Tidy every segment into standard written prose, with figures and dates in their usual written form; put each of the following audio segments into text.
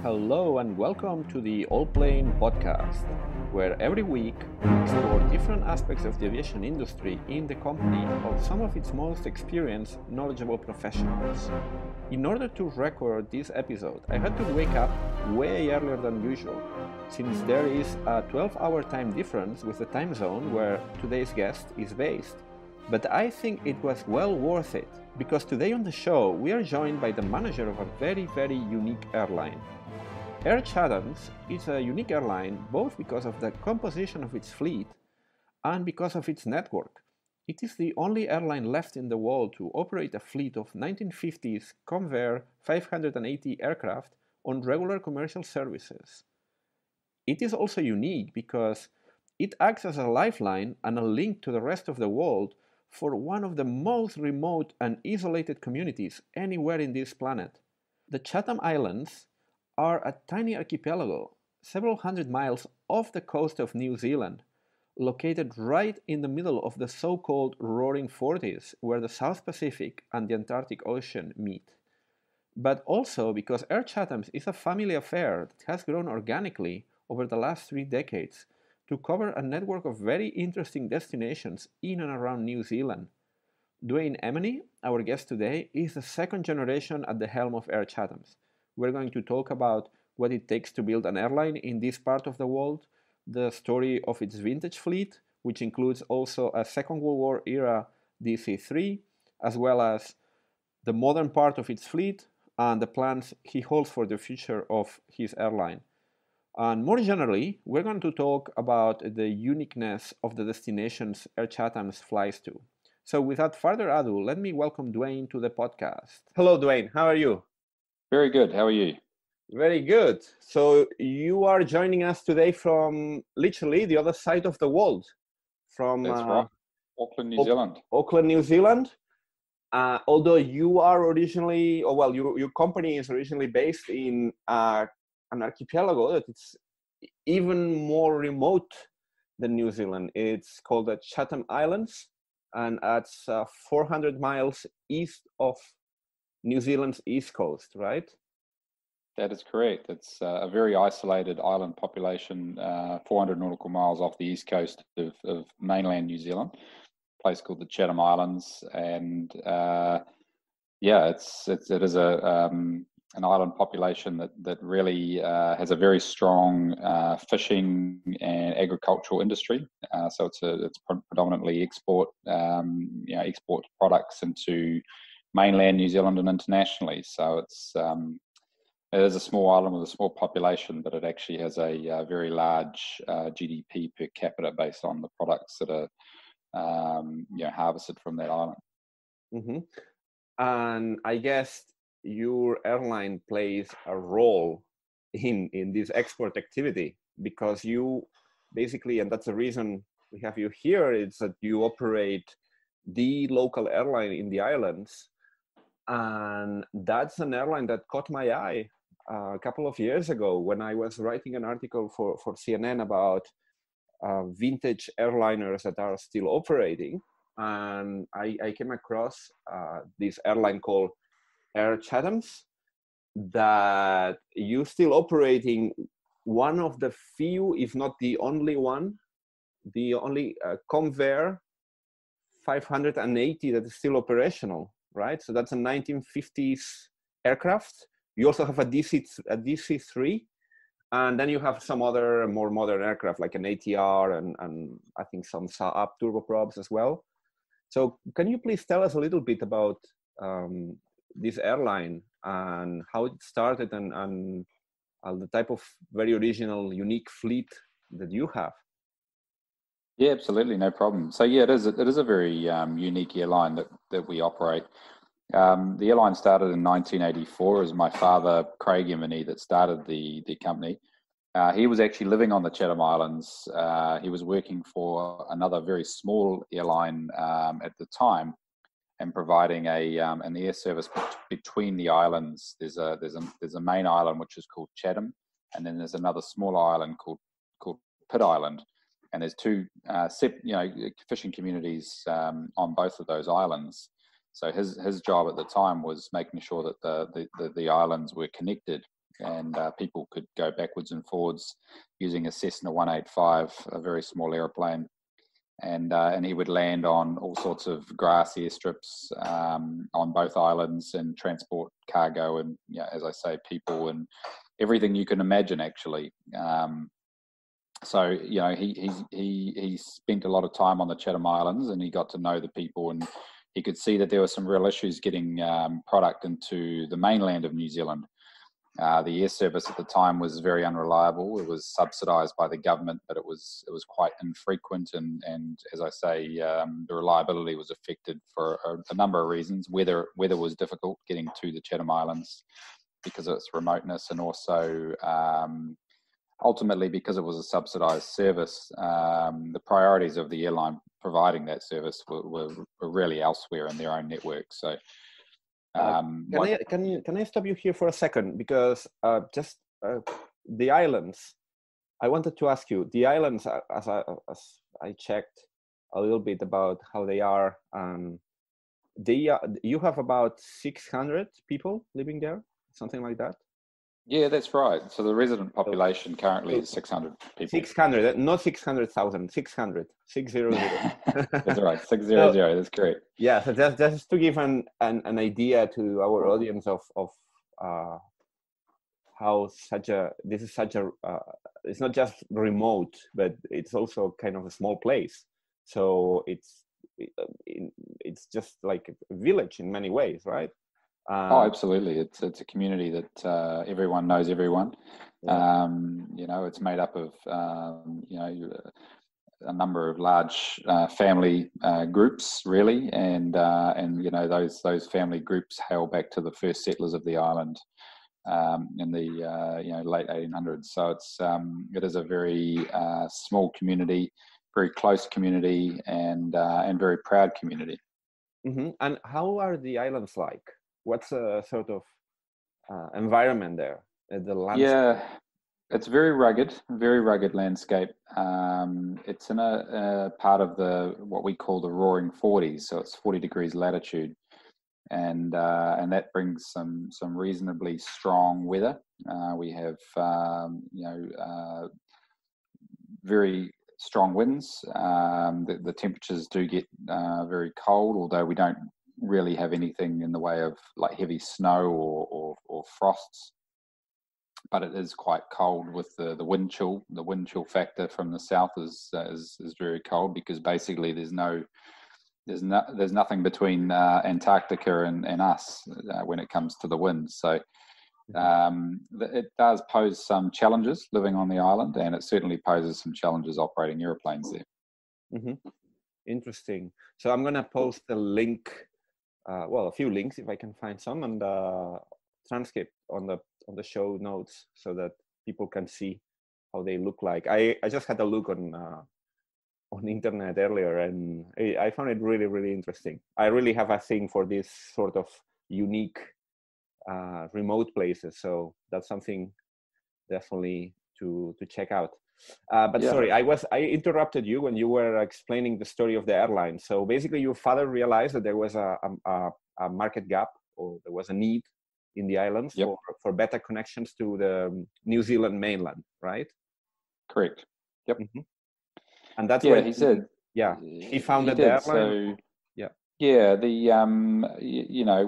Hello and welcome to the Allplane Podcast, where every week we explore different aspects of the aviation industry in the company of some of its most experienced, knowledgeable professionals. In order to record this episode, I had to wake up way earlier than usual, since there is a 12-hour time difference with the time zone where today's guest is based. But I think it was well worth it, because today on the show we are joined by the manager of a very unique airline. Air Chathams is a unique airline both because of the composition of its fleet and because of its network. It is the only airline left in the world to operate a fleet of 1950s Convair 580 aircraft on regular commercial services. It is also unique because it acts as a lifeline and a link to the rest of the world for one of the most remote and isolated communities anywhere in this planet. The Chatham Islands are a tiny archipelago, several hundred miles off the coast of New Zealand, located right in the middle of the so-called Roaring Forties, where the South Pacific and the Antarctic Ocean meet. But also because Air Chathams is a family affair that has grown organically over the last 3 decades to cover a network of very interesting destinations in and around New Zealand. Dwayne Emeny, our guest today, is the second generation at the helm of Air Chathams. We're going to talk about what it takes to build an airline in this part of the world, the story of its vintage fleet, which includes also a Second World War era DC-3, as well as the modern part of its fleet and the plans he holds for the future of his airline. And more generally, we're going to talk about the uniqueness of the destinations Air Chathams flies to. So without further ado, let me welcome Dwayne to the podcast. Hello, Dwayne. How are you? Very good. How are you? Very good. So you are joining us today from literally the other side of the world, from That's right. Auckland, New Zealand. Auckland, New Zealand. Although you are originally, your company is originally based in an archipelago that it's even more remote than New Zealand. It's called the Chatham Islands, and it's 400 miles east of New Zealand's east coast, right? That is correct. It's a very isolated island population, 400 nautical miles off the east coast of mainland New Zealand, a place called the Chatham Islands. And it is an island population that really has a very strong fishing and agricultural industry. So it's predominantly export products into mainland New Zealand and internationally. So it is a small island with a small population, but it actually has a very large GDP per capita based on the products that are harvested from that island. Mm-hmm. And I guess your airline plays a role in this export activity, because you basically, and that's the reason we have you here, is that you operate the local airline in the islands. And that's an airline that caught my eye a couple of years ago when I was writing an article for CNN about vintage airliners that are still operating. And I came across this airline called Air Chathams that you still operating, one of the few, if not the only one, the only Convair 580 that is still operational. Right, so that's a 1950s aircraft. You also have a DC-3, and then you have some other more modern aircraft like an ATR and I think some Saab turboprops as well. So can you please tell us a little bit about this airline and how it started and the type of very original, unique fleet that you have? Yeah, absolutely, no problem. So yeah, it is a very unique airline that we operate. The airline started in 1984. It was my father, Craig Emeny, that started the company. He was actually living on the Chatham Islands. He was working for another very small airline at the time, and providing an air service between the islands. There's a main island which is called Chatham, and then there's another smaller island called Pitt Island. And there's two fishing communities on both of those islands. So his job at the time was making sure that the islands were connected and people could go backwards and forwards using a Cessna 185, a very small airplane. And he would land on all sorts of grass airstrips on both islands and transport cargo and, as I say, people and everything you can imagine, actually. So he spent a lot of time on the Chatham Islands, and he got to know the people, and he could see that there were some real issues getting product into the mainland of New Zealand. The air service at the time was very unreliable. It was subsidised by the government, but it was quite infrequent, and as I say, the reliability was affected for a number of reasons. Weather was difficult getting to the Chatham Islands because of its remoteness, and also ultimately because it was a subsidised service. The priorities of the airline providing that service were really elsewhere in their own network. So. Can I stop you here for a second, because the islands, I wanted to ask you, the islands, as I checked a little bit about how they are, you have about 600 people living there, something like that? Yeah, that's right. So the resident population currently is 600 people. 600, not 600,000, 600, 600. That's right, 600, that's correct. Yeah, so just to give an idea to our audience of how this is such a, it's not just remote, but it's also kind of a small place. So it's just like a village in many ways, right? Absolutely. It's a community that everyone knows everyone. Yeah. It's made up of a number of large family groups, really, and those family groups hail back to the first settlers of the island in the late 1800s. So it is a very small community, very close community, and very proud community. Mm-hmm. And how are the islands like? What's a sort of environment there? The landscape? Yeah, it's very rugged landscape. It's in a part of what we call the Roaring Forties, so it's 40 degrees latitude, and that brings some reasonably strong weather. We have very strong winds. The temperatures do get very cold, although we don't really have anything in the way of like heavy snow or frosts, but it is quite cold with the wind chill. The wind chill factor from the south is very cold, because basically there's nothing between Antarctica and us when it comes to the winds. So it does pose some challenges living on the island, and it certainly poses some challenges operating airplanes there. Mm-hmm. Interesting. So I'm gonna post a link. A few links if I can find some, and transcript on the show notes, so that people can see how they look like. I just had a look on the internet earlier, and I found it really, really interesting. I really have a thing for this sort of unique remote places, so that's something definitely to check out. But yeah. Sorry, I interrupted you when you were explaining the story of the airline. So basically, your father realized that there was a market gap, or there was a need in the islands for better connections to the New Zealand mainland, right? Correct. Yep. Mm-hmm. And that's what he said. Yeah, he founded the airline. So, yeah, the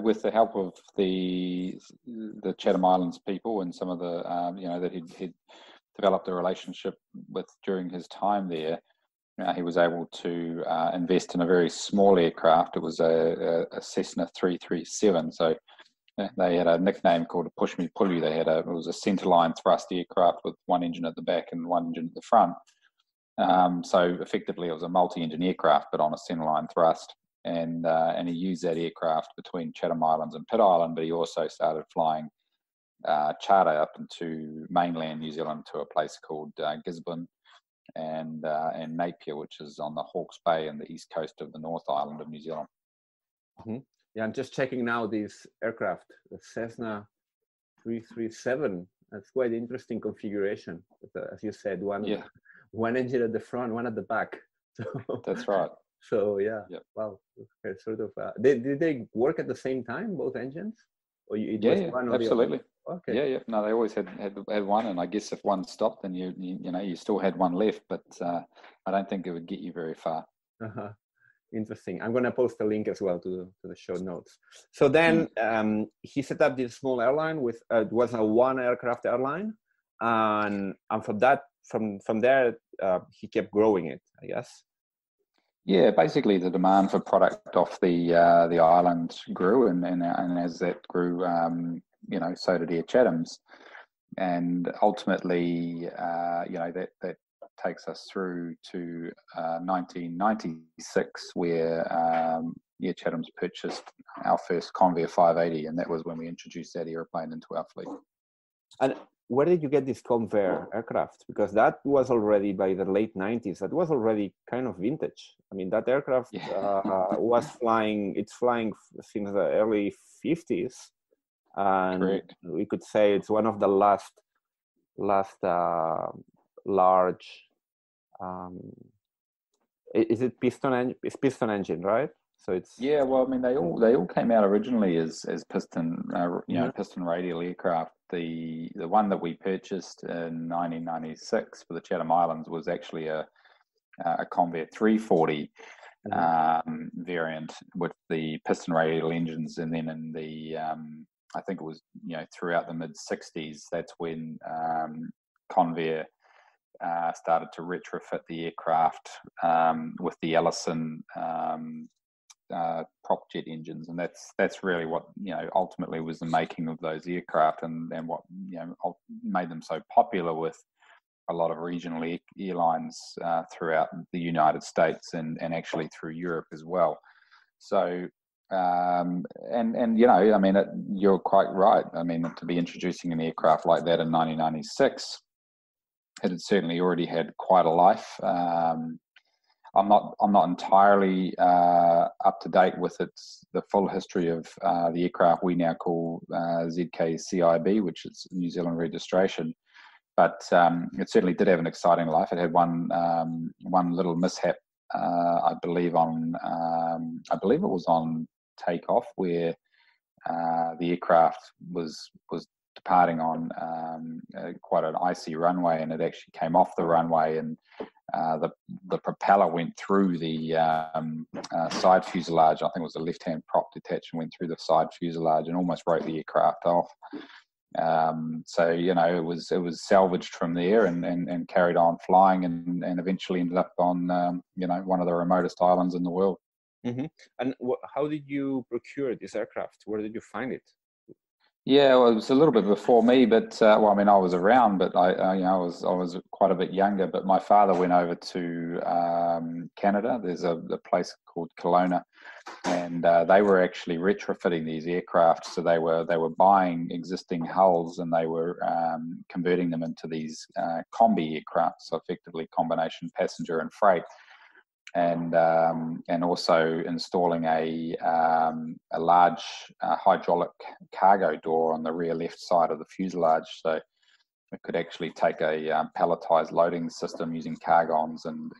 with the help of the Chatham Islands people and some of the that he'd developed a relationship with during his time there, he was able to invest in a very small aircraft. It was a Cessna 337. So they had a nickname called a push me pull you. It was a centerline thrust aircraft with one engine at the back and one engine at the front. So effectively, it was a multi-engine aircraft, but on a centerline thrust. And he used that aircraft between Chatham Islands and Pitt Island, but he also started flying charter up into mainland New Zealand to a place called Gisborne and Napier, which is on the Hawke's Bay and the east coast of the North Island of New Zealand. Mm-hmm. Yeah, I'm just checking now this aircraft, the Cessna 337. That's quite interesting configuration. As you said, one engine at the front, one at the back. So that's right. So wow, sort of. Did they work at the same time, both engines? Or absolutely. Okay. Yeah, yeah. No, they always had one, and I guess if one stopped, then you still had one left, but I don't think it would get you very far. Uh-huh. Interesting. I'm going to post a link as well to the show notes. So then he set up this small airline with it was a one aircraft airline, and from there he kept growing it, I guess. Yeah, basically the demand for product off the island grew, and as that grew, so did Air Chathams, and ultimately, that takes us through to 1996, where Air Chathams purchased our first Convair 580, and that was when we introduced that airplane into our fleet. And where did you get this Convair aircraft? Because that was already by the late 90s. That was already kind of vintage. I mean, that aircraft was flying. It's flying since the early 50s, and Correct. we could say it's one of the last large. Is it piston? It's piston engine, right? So it's Well, I mean, they all came out originally as piston, piston radial aircraft. The one that we purchased in 1996 for the Chatham Islands was actually a Convair 340 variant with the piston radial engines, and then in the I think it was throughout the mid 60s, that's when Convair started to retrofit the aircraft with the Ellison prop jet engines, and that's really what ultimately was the making of those aircraft, and what made them so popular with a lot of regional airlines throughout the United States and actually through Europe as well. So I mean, you're quite right. I mean, to be introducing an aircraft like that in 1996, it had certainly already had quite a life. I'm not entirely up to date with the full history of the aircraft we now call ZKCIB, which is New Zealand registration. But it certainly did have an exciting life. It had one little mishap, I believe it was on takeoff, where the aircraft was departing on quite an icy runway, and it actually came off the runway, and the propeller went through the side fuselage. I think it was a left-hand prop detached and went through the side fuselage and almost wrote the aircraft off. So it was salvaged from there and carried on flying, and eventually ended up on one of the remotest islands in the world. Mm-hmm. And how did you procure this aircraft? Where did you find it? Yeah, well, it was a little bit before me, but I was around, but I was quite a bit younger. But my father went over to Canada. There's a place called Kelowna, and they were actually retrofitting these aircraft. So they were buying existing hulls, and they were converting them into these combi aircraft, so effectively combination passenger and freight. And also installing a large hydraulic cargo door on the rear left side of the fuselage, so it could actually take a palletized loading system using cargons and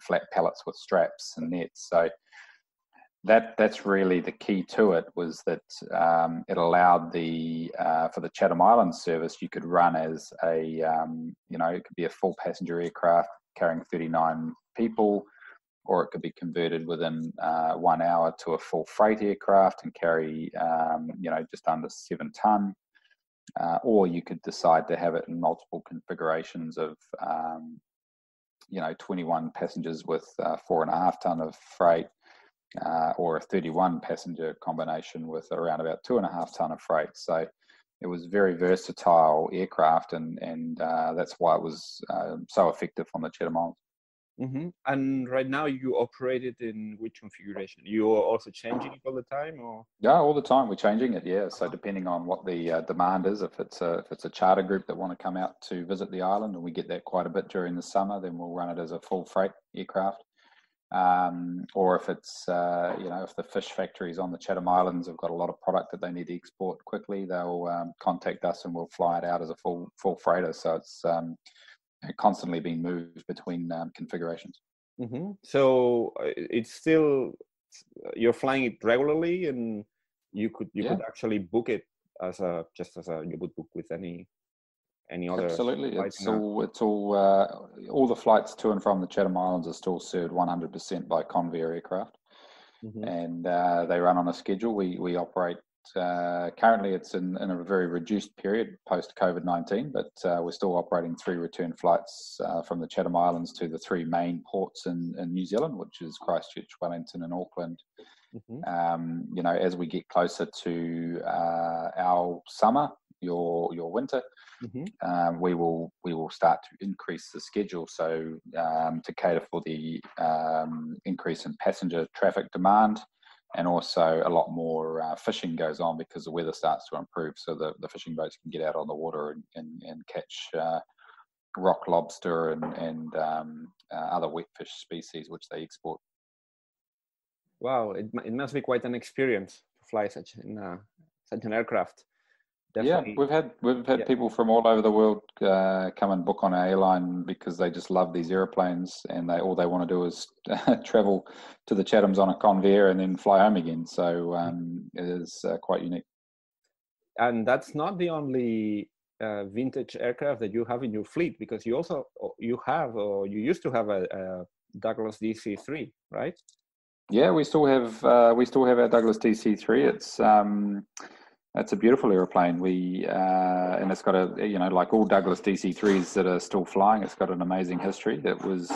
flat pallets with straps and nets. So that's really the key to it, was that it allowed for the Chatham Islands service, you could run as it could be a full passenger aircraft carrying 39 people, or it could be converted within 1 hour to a full freight aircraft and carry, just under 7 ton. Or you could decide to have it in multiple configurations of, 21 passengers with 4.5 ton of freight, or a 31 passenger combination with around about 2.5 ton of freight. So it was very versatile aircraft, and that's why it was so effective on the Chatham Islands. Mm-hmm. And right now you operate it in which configuration? You are also changing it all the time, or? Yeah, all the time we're changing it. Yeah, so depending on what the demand is, if it's a charter group that want to come out to visit the island, and we get that quite a bit during the summer, then we'll run it as a full freight aircraft. Or if it's if the fish factories on the Chatham Islands have got a lot of product that they need to export quickly, they'll contact us and we'll fly it out as a full freighter. So it's constantly being moved between configurations. Mm-hmm. So it's still, you're flying it regularly, and you could actually book it as a you would book with any other Absolutely, flight. it's all the flights to and from the Chatham Islands are still served 100% by Convair aircraft, and they run on a schedule. We operate currently. It's in a very reduced period post COVID-19, but we're still operating 3 return flights from the Chatham Islands to the 3 main ports in New Zealand, which is Christchurch, Wellington, and Auckland. As we get closer to our summer, your winter, we will start to increase the schedule, so to cater for the increase in passenger traffic demand, and also a lot more fishing goes on because the weather starts to improve, so the fishing boats can get out on the water and catch rock lobster and other wet fish species which they export. Wow, it must be quite an experience to fly such an aircraft. Definitely. Yeah, we've had people from all over the world come and book on our airline because they just love these airplanes, and all they want to do is travel to the Chathams on a Convair and then fly home again. So it is quite unique. And that's not the only vintage aircraft that you have in your fleet, because you used to have a Douglas DC-3, right? Yeah, we still have our Douglas DC-3. It's a beautiful aeroplane. And it's got like all Douglas DC-3s that are still flying, it's got an amazing history. It was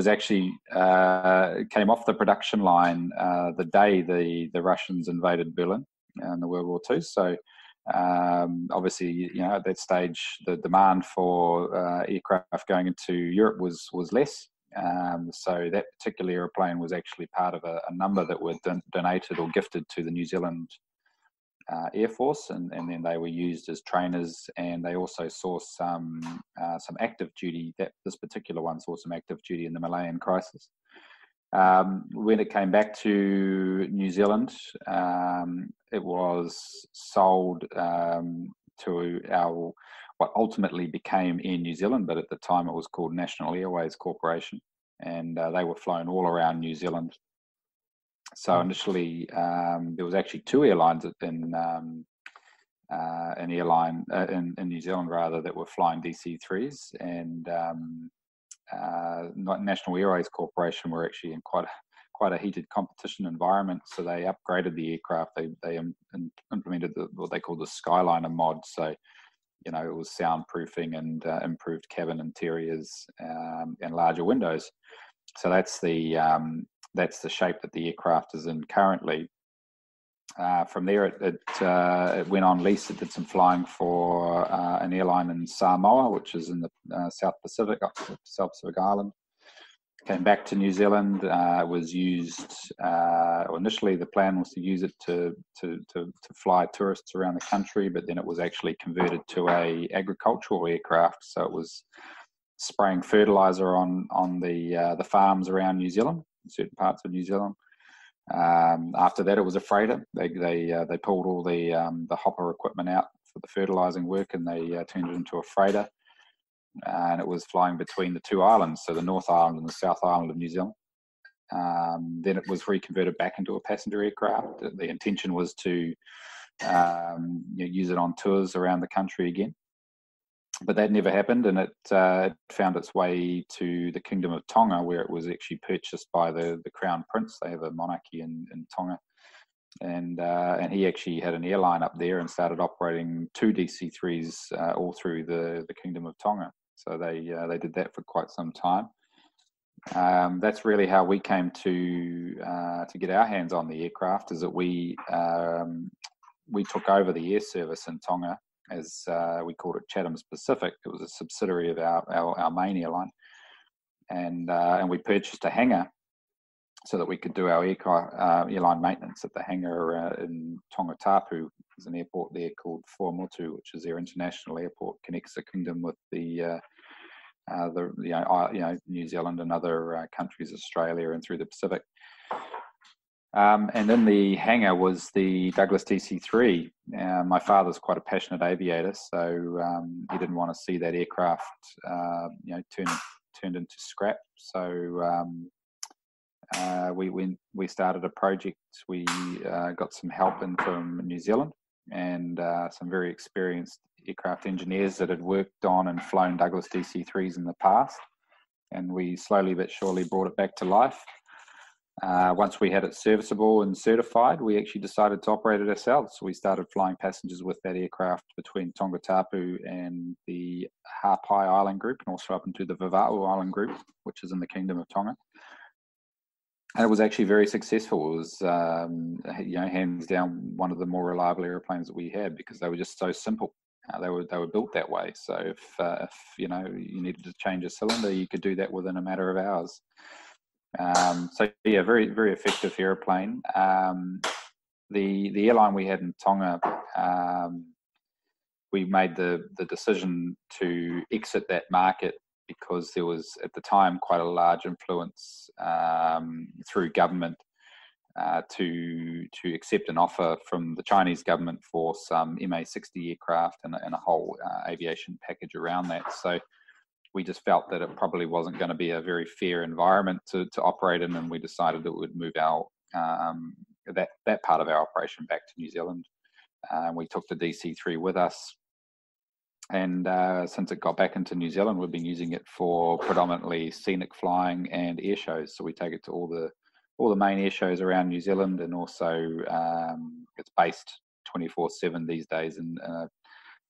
actually came off the production line the day the Russians invaded Berlin in the World War II. So obviously, at that stage, the demand for aircraft going into Europe was less. So that particular airplane was actually part of a number that were donated or gifted to the New Zealand Air Force, and then they were used as trainers, and they also saw some active duty. This particular one saw some active duty in the Malayan crisis. When it came back to New Zealand, it was sold to what ultimately became Air New Zealand, but at the time it was called National Airways Corporation, and they were flown all around New Zealand. So initially, there was actually 2 airlines in New Zealand rather that were flying DC-3s, and National Airways Corporation were actually in quite a heated competition environment. So they upgraded the aircraft. They implemented what they call the Skyliner mod. So it was soundproofing and improved cabin interiors and larger windows. So that's the shape that the aircraft is in currently. From there, it went on lease. It did some flying for an airline in Samoa, which is in the South Pacific Island. Came back to New Zealand. It was used. Initially, the plan was to use it to fly tourists around the country, but then it was actually converted to a agricultural aircraft. So it was spraying fertilizer on the farms around New Zealand, in certain parts of New Zealand. After that, it was a freighter. They pulled all the hopper equipment out for the fertilizing work, and they turned it into a freighter. And it was flying between the 2 islands, so the North Island and the South Island of New Zealand. Then it was reconverted back into a passenger aircraft. The intention was to use it on tours around the country again, but that never happened, and it found its way to the Kingdom of Tonga, where it was actually purchased by the Crown Prince. They have a monarchy in Tonga, and he actually had an airline up there and started operating 2 DC-3s all through the Kingdom of Tonga. So they did that for quite some time. That's really how we came to get our hands on the aircraft. Is that we took over the air service in Tonga, as we called it Chathams Pacific. It was a subsidiary of our main airline, and we purchased a hangar so that we could do our airline maintenance at the hangar in Tongatapu. There's an airport there called Fuamotu, which is their international airport, connects the kingdom with the New Zealand and other countries, Australia, and through the Pacific. And in the hangar was the Douglas DC-3. My father's quite a passionate aviator, so he didn't want to see that aircraft, turned into scrap. So we started a project. We got some help in from New Zealand and some very experienced aircraft engineers that had worked on and flown Douglas DC-3s in the past. And we slowly but surely brought it back to life. Once we had it serviceable and certified, we actually decided to operate it ourselves. So we started flying passengers with that aircraft between Tongatapu and the Ha'apai Island group, and also up into the Vava'u Island group, which is in the Kingdom of Tonga. And it was actually very successful. It was, hands down one of the more reliable airplanes that we had, because they were just so simple. They were built that way. So if you needed to change a cylinder, you could do that within a matter of hours. So yeah, very, very effective airplane. The airline we had in Tonga, we made the decision to exit that market because there was at the time quite a large influence through government to accept an offer from the Chinese government for some MA-60 aircraft and a whole aviation package around that. So we just felt that it probably wasn't going to be a very fair environment to operate in, and we decided that we would move our that part of our operation back to New Zealand. We took the DC-3 with us, and since it got back into New Zealand, we've been using it for predominantly scenic flying and air shows. So we take it to all the main air shows around New Zealand, and also it's based 24/7 these days in a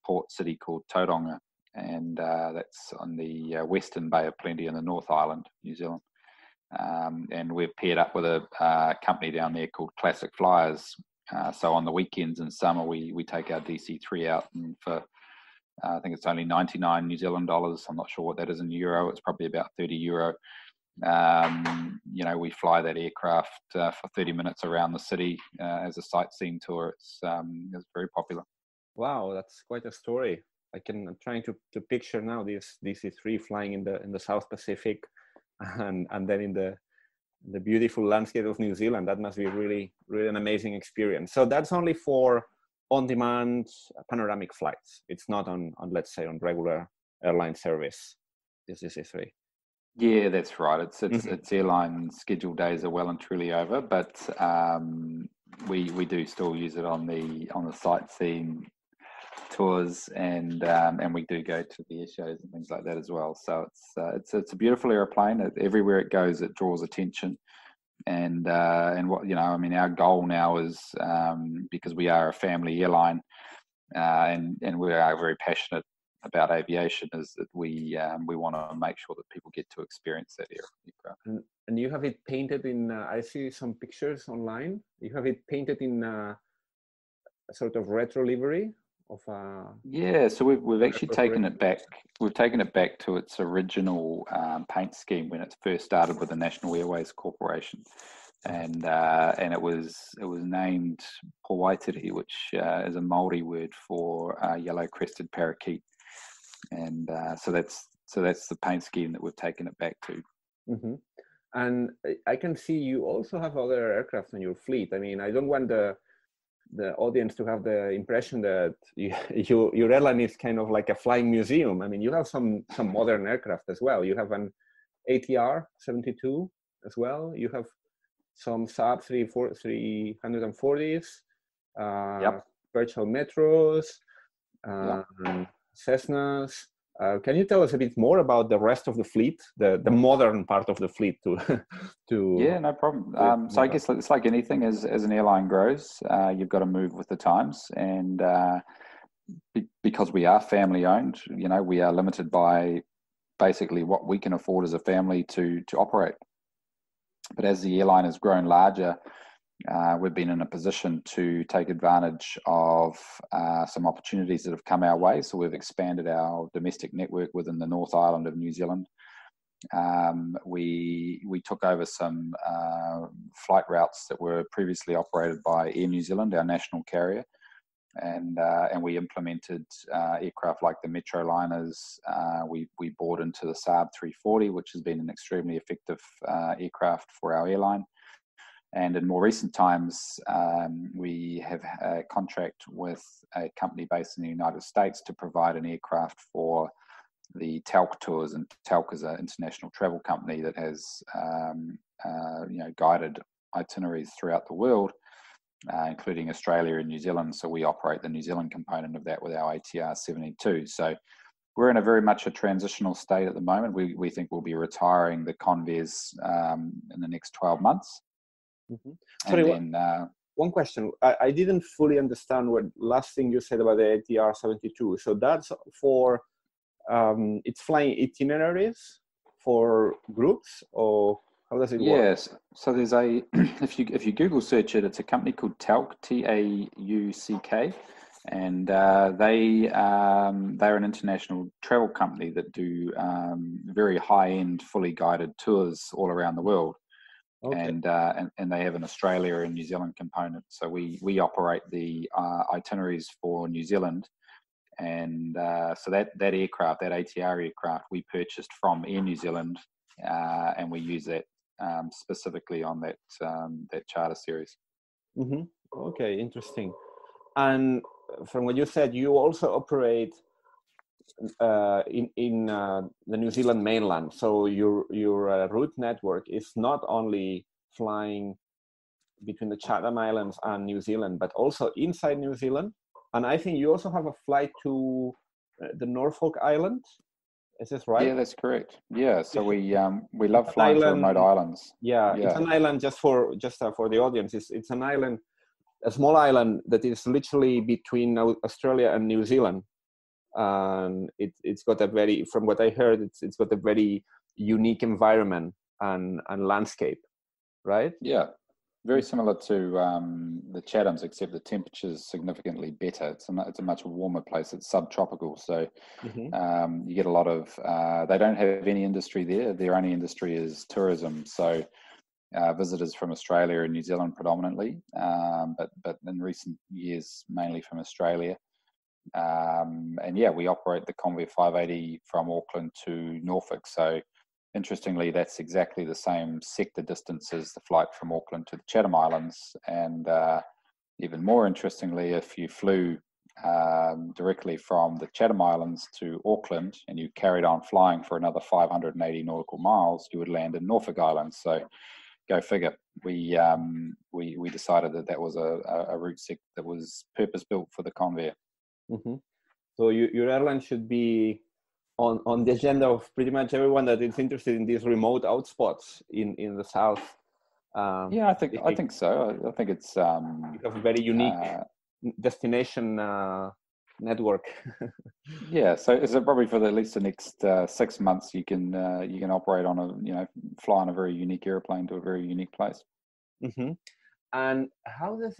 port city called Tauranga. And that's on the Western Bay of Plenty in the North Island, New Zealand. And we've paired up with a company down there called Classic Flyers. So on the weekends in summer, we take our DC-3 out, and for I think it's only 99 New Zealand dollars. I'm not sure what that is in euro. It's probably about 30 euro. We fly that aircraft for 30 minutes around the city as a sightseeing tour. It's very popular. Wow, that's quite a story. I'm trying to picture now this DC-3 flying in the South Pacific, and then in the beautiful landscape of New Zealand. That must be really, really an amazing experience. So that's only for on-demand panoramic flights. It's not on let's say on regular airline service. This DC-3. Yeah, that's right. It's airline scheduled days are well and truly over, but we do still use it on the sightseeing tours, and we do go to the air shows and things like that as well. So it's a beautiful airplane. Everywhere it goes, it draws attention, and what our goal now is, because we are a family airline, and we are very passionate about aviation, is that we want to make sure that people get to experience that aircraft. And you have it painted in. I see some pictures online. You have it painted in a sort of retro livery. So we've actually taken it back. We've taken it back to its original paint scheme when it first started with the National Airways Corporation, and it was named Powaitiri, which is a Maori word for yellow-crested parakeet, and so that's the paint scheme that we've taken it back to. Mm-hmm. And I can see you also have other aircraft in your fleet. I mean, I don't want the audience to have the impression that your airline is kind of like a flying museum. I mean, you have some modern aircraft as well. You have an ATR 72 as well. You have some Saab 340s, virtual Metros, Cessnas. Can you tell us a bit more about the rest of the fleet, the modern part of the fleet? Yeah, no problem. So I guess it's like anything, as an airline grows, you've got to move with the times, and because we are family owned, we are limited by basically what we can afford as a family to operate. But as the airline has grown larger, we've been in a position to take advantage of some opportunities that have come our way. So we've expanded our domestic network within the North Island of New Zealand. We took over some flight routes that were previously operated by Air New Zealand, our national carrier, and we implemented aircraft like the Metroliners. We bought into the Saab 340, which has been an extremely effective aircraft for our airline. And in more recent times, we have a contract with a company based in the United States to provide an aircraft for the Talc tours, and Talc is an international travel company that has guided itineraries throughout the world, including Australia and New Zealand. So we operate the New Zealand component of that with our ATR 72. So we're in a very much a transitional state at the moment. We think we'll be retiring the Convaires in the next 12 months. Mm-hmm. Sorry, one question. I didn't fully understand what last thing you said about the ATR 72. So that's for, it's flying itineraries for groups, or how does it work? Yes. So there's if you Google search it, it's a company called Talc, TAUCK. And they're an international travel company that do very high-end, fully guided tours all around the world. Okay. And they have an Australia and New Zealand component. So we operate the itineraries for New Zealand, and so that aircraft, that ATR aircraft, we purchased from Air New Zealand, and we use that specifically on that charter series. Mm-hmm. Okay, interesting. And from what you said, you also operate in the New Zealand mainland. So your route network is not only flying between the Chatham Islands and New Zealand, but also inside New Zealand. And I think you also have a flight to the Norfolk Island. Is this right? Yeah, that's correct. Yeah, so we love flying to remote islands. Yeah, it's an island, just for the audience. It's an island, a small island that is literally between Australia and New Zealand, and it's got a very, from what I heard, it's got a very unique environment and landscape, right? Yeah, very similar to the Chathams, except the temperature is significantly better. It's a much warmer place. It's subtropical, so you get a lot of. They don't have any industry there. Their only industry is tourism. So. Visitors from Australia and New Zealand predominantly, but in recent years mainly from Australia. And yeah, we operate the Convair 580 from Auckland to Norfolk. So interestingly, that's exactly the same sector distance as the flight from Auckland to the Chatham Islands. And even more interestingly, if you flew directly from the Chatham Islands to Auckland and you carried on flying for another 580 nautical miles, you would land in Norfolk Island. So go figure. We decided that was a route that was purpose built for the Convair. Mm-hmm. So your airline should be on the agenda of pretty much everyone that is interested in these remote outspots in the south. Yeah, I think so. I think it's you have a very unique destination network. Yeah, so probably for at least the next 6 months you can operate on fly on a very unique airplane to a very unique place. Mm-hmm. And how is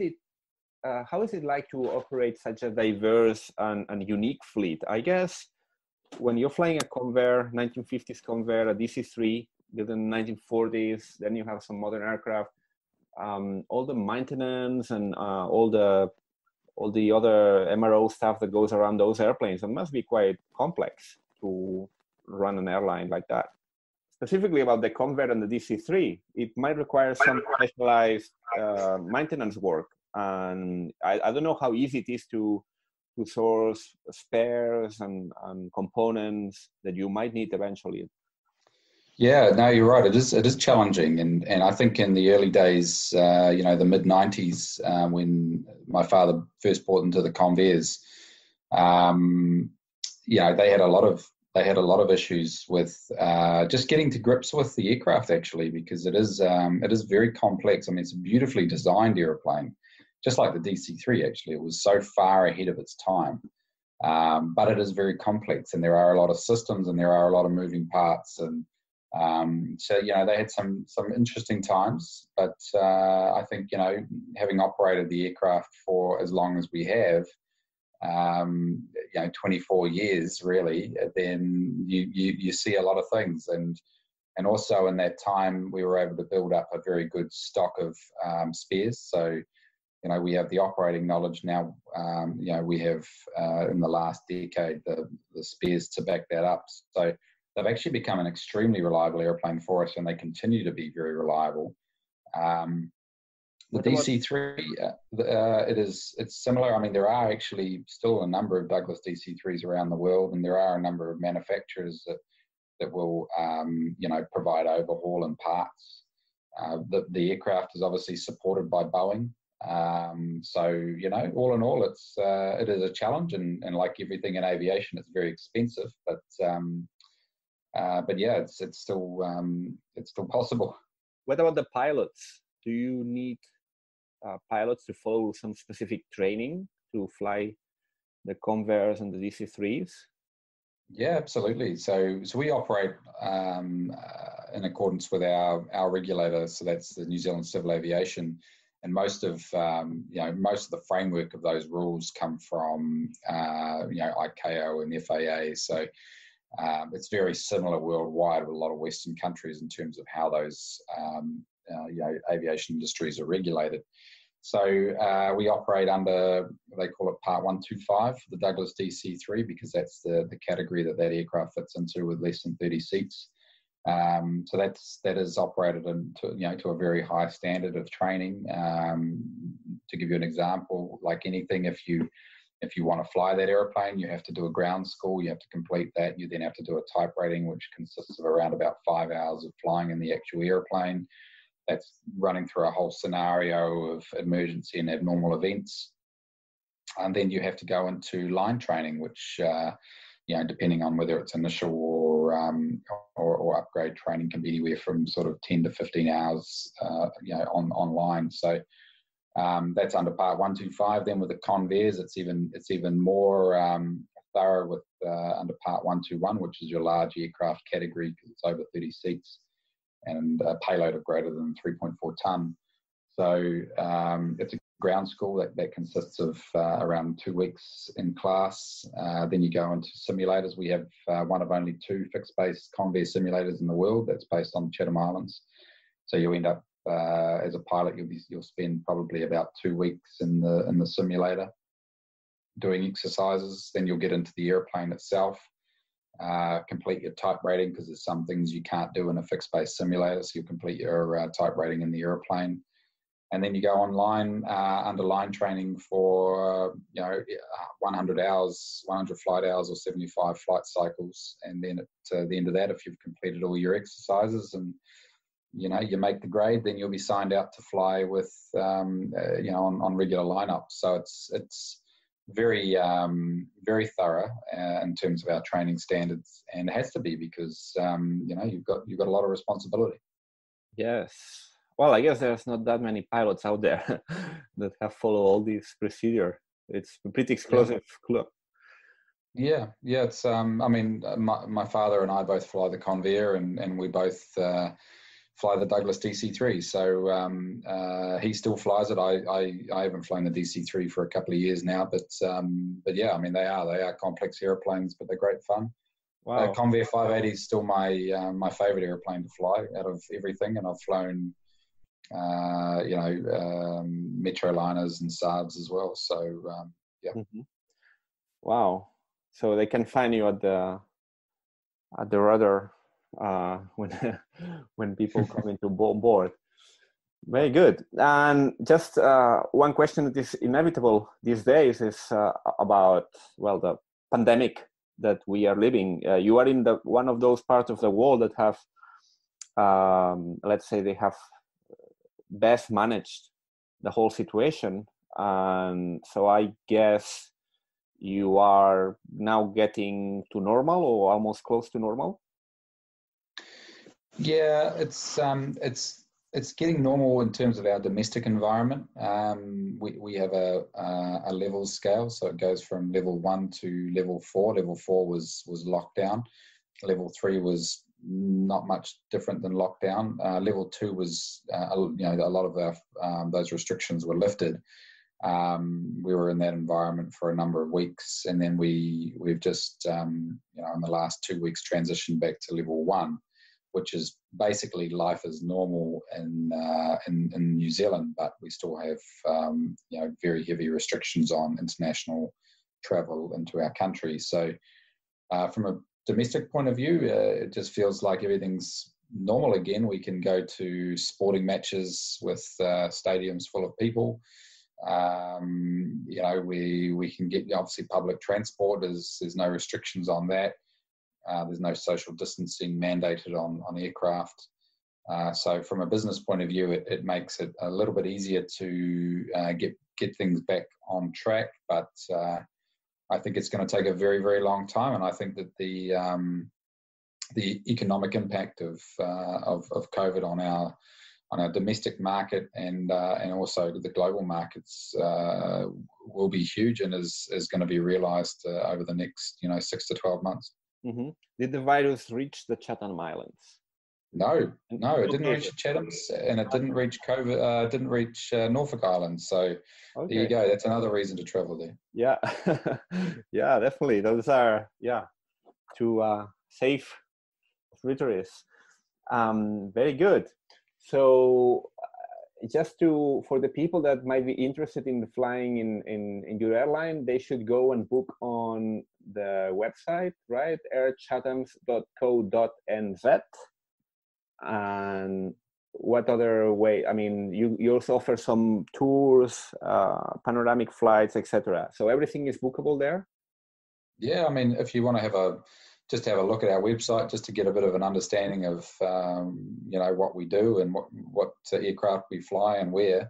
it like to operate such a diverse and unique fleet? I guess when you're flying a Convair, 1950s Convair, a DC-3 built in the 1940s, then you have some modern aircraft, all the maintenance and all the other MRO stuff that goes around those airplanes, it must be quite complex to run an airline like that. Specifically about the Convair and the DC-3, it might require some specialized maintenance work. And I don't know how easy it is to source spares and components that you might need eventually. Yeah, no, you're right. It is challenging, and I think in the early days, the mid '90s, when my father first bought into the Convairs, they had a lot of issues with just getting to grips with the aircraft, actually, because it is very complex. I mean, it's a beautifully designed airplane, just like the DC-3. Actually, it was so far ahead of its time, but it is very complex, and there are a lot of systems, and there are a lot of moving parts, and so they had some interesting times, but I think having operated the aircraft for as long as we have, 24 years really, then you see a lot of things, and also in that time we were able to build up a very good stock of spares. So we have the operating knowledge now. We have in the last decade the spares to back that up. So they've actually become an extremely reliable airplane for us, and they continue to be very reliable. The DC-3, it's similar. I mean, there are actually still a number of Douglas DC-3s around the world, and there are a number of manufacturers that will, provide overhaul and parts. The aircraft is obviously supported by Boeing. So, all in all, it is a challenge, and like everything in aviation, it's very expensive, but yeah, it's still possible. What about the pilots? Do you need pilots to follow some specific training to fly the Convair and the DC-3s? Yeah, absolutely. So we operate in accordance with our regulator. So that's the New Zealand Civil Aviation, and most of the framework of those rules come from ICAO and FAA. So it's very similar worldwide with a lot of Western countries in terms of how those aviation industries are regulated. So we operate under, they call it Part 125 for the Douglas DC-3, because that's the category that aircraft fits into with less than 30 seats. So that is operated to a very high standard of training. To give you an example, like anything, if you want to fly that airplane, you have to do a ground school. You have to complete that. You then have to do a type rating, which consists of around about 5 hours of flying in the actual airplane. That's running through a whole scenario of emergency and abnormal events. And then you have to go into line training, which, depending on whether it's initial or upgrade training, can be anywhere from sort of 10 to 15 hours, online. So that's under Part 125. Then with the Convairs, it's even more thorough with under Part 121, which is your large aircraft category, because it's over 30 seats and a payload of greater than 3.4 tonne. So it's a ground school that consists of around 2 weeks in class. Then you go into simulators. We have one of only 2 fixed-base Convair simulators in the world that's based on Chatham Islands. So you end up as a pilot, you'll spend probably about 2 weeks in the simulator doing exercises. Then you'll get into the airplane itself. Complete your type rating, because there's some things you can't do in a fixed-base simulator, so you'll complete your type rating in the airplane. And then you go online under line training for 100 hours, 100 flight hours or 75 flight cycles. And then at the end of that, if you've completed all your exercises and you make the grade, then you'll be signed out to fly with on regular lineups. So it's very very thorough in terms of our training standards, and it has to be, because you've got a lot of responsibility. Yes. Well, I guess there's not that many pilots out there that have followed all these procedure. It's a pretty exclusive club. Yeah. It's my father and I both fly the Convair, and we both fly the Douglas DC-3. So he still flies it. I haven't flown the DC-3 for a couple of years now, but yeah, I mean, they are complex airplanes, but they're great fun. Wow. Convair 580 is still my favorite airplane to fly out of everything, and I've flown Metroliners and Saabs as well. So yeah. Mm-hmm. Wow. So they can find you at the rudder when people come into board. Very good. And just one question that is inevitable these days is about the pandemic that we are living. You are in one of those parts of the world that have, let's say, they have best managed the whole situation, and so I guess you are now getting to normal or almost close to normal. Yeah, it's getting normal in terms of our domestic environment. We have a level scale, so it goes from level 1 to level 4. Level 4 was lockdown. Level 3 was not much different than lockdown. Level 2 was a lot of those restrictions were lifted. We were in that environment for a number of weeks, and then we've just in the last 2 weeks transitioned back to level 1, which is basically life as normal in New Zealand, but we still have very heavy restrictions on international travel into our country. So from a domestic point of view, it just feels like everything's normal again, we can go to sporting matches with stadiums full of people. We can get, obviously, public transport. There's no restrictions on that. There's no social distancing mandated on aircraft. So from a business point of view, it makes it a little bit easier to get things back on track. But I think it's going to take a very, very long time. And I think that the economic impact of COVID on our domestic market and also the global markets will be huge, and is going to be realized over the next 6 to 12 months. Mm-hmm. Did the virus reach the Chatham Islands? No, it didn't reach Chathams, and it didn't reach COVID. Didn't reach Norfolk Island. So there you go. That's another reason to travel there. Yeah, yeah, definitely. Those are two safe territories. Very good. So just for the people that might be interested in flying in your airline, they should go and book on the website, right? airchathams.co.nz. And what other way? I mean, you also offer some tours, panoramic flights, etc. So everything is bookable there? Yeah, I mean, if you want to have a look at our website, just to get a bit of an understanding of what we do and what aircraft we fly and where,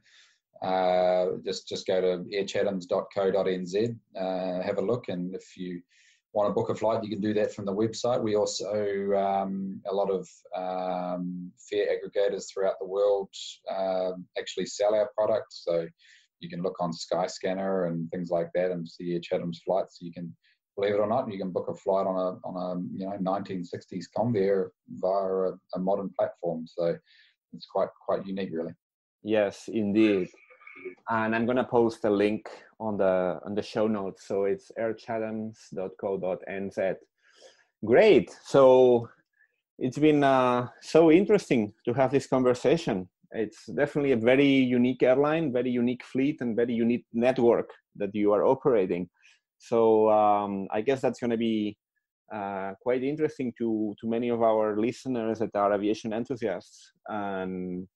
just go to airchathams.co.nz, have a look, and if you want to book a flight, you can do that from the website. We also a lot of fare aggregators throughout the world actually sell our products, so you can look on Skyscanner and things like that and see Air Chatham's flights. So you can, believe it or not, you can book a flight on a 1960s Convair via a modern platform. So it's quite unique, really. Yes, indeed. And I'm gonna post a link on the show notes. So it's airchathams.co.nz. Great. So it's been so interesting to have this conversation. It's definitely a very unique airline, very unique fleet, and very unique network that you are operating. So I guess that's going to be quite interesting to many of our listeners that are aviation enthusiasts. And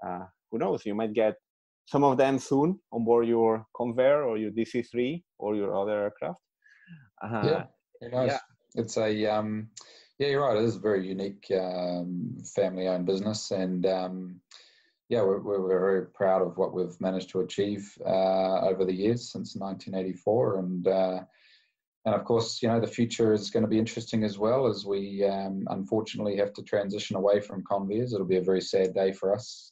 who knows, you might get some of them soon on board your Convair or your DC-3 or your other aircraft. Yeah, it's a you're right. It is a very unique family-owned business, and we're very proud of what we've managed to achieve over the years since 1984, and of course, the future is going to be interesting as well, as we unfortunately have to transition away from Convairs. It'll be a very sad day for us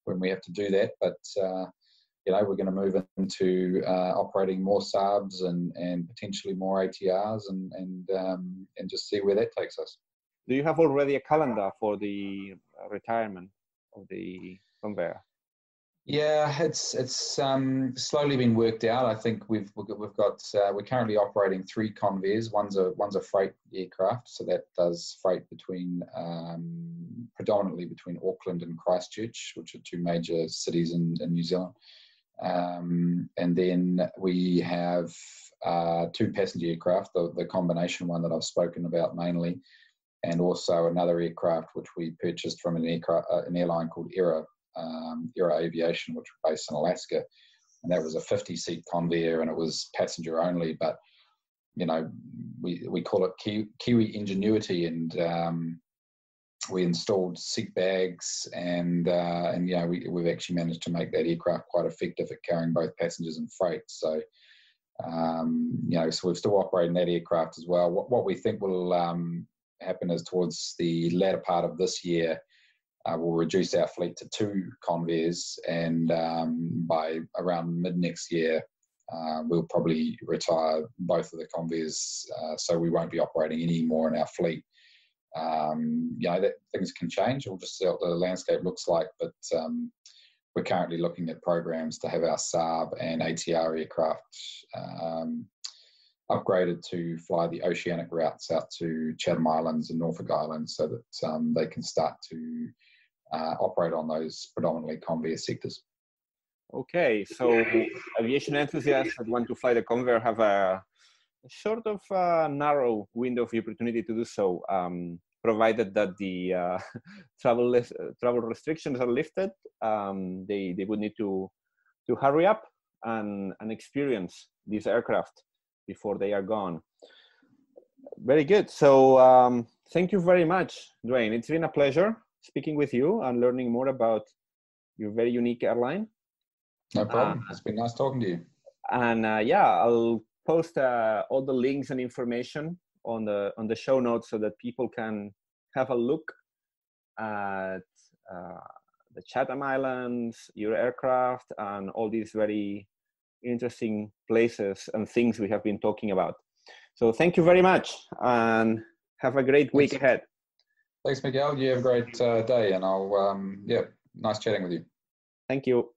when we have to do that, but we're going to move into operating more Saabs and potentially more ATRs and just see where that takes us. Do you have already a calendar for the retirement of the Convair? Yeah, it's slowly been worked out. I think we're currently operating 3 Convairs. One's a freight aircraft, so that does freight predominantly between Auckland and Christchurch, which are 2 major cities in New Zealand. And then we have 2 passenger aircraft, the combination one that I've spoken about mainly, and also another aircraft which we purchased from an airline called Era Aviation, which was based in Alaska, and that was a 50-seat Convair, and it was passenger only. But we call it Kiwi ingenuity, and we installed seat bags, and we've actually managed to make that aircraft quite effective at carrying both passengers and freight. So so we're still operating that aircraft as well. What we think will happen is towards the latter part of this year, we'll reduce our fleet to 2 Convairs, and by around mid next year, we'll probably retire both of the Convairs, so we won't be operating any more in our fleet. That things can change. We'll just see what the landscape looks like, but we're currently looking at programs to have our Saab and ATR aircraft upgraded to fly the oceanic routes out to Chatham Islands and Norfolk Islands, so that they can start to operate on those predominantly Convair sectors. Okay, so aviation enthusiasts that want to fly the Convair have a sort of narrow window of opportunity to do so. provided that the travel restrictions are lifted, they would need to hurry up and experience these aircraft before they are gone. Very good. So thank you very much, Dwayne. It's been a pleasure speaking with you and learning more about your very unique airline. No problem. It's been nice talking to you. And I'll post all the links and information on the show notes so that people can have a look at the Chatham Islands, your aircraft, and all these very interesting places and things we have been talking about. So thank you very much, and have a great week ahead. Thanks, Miguel. You have a great day, and I'll nice chatting with you. Thank you.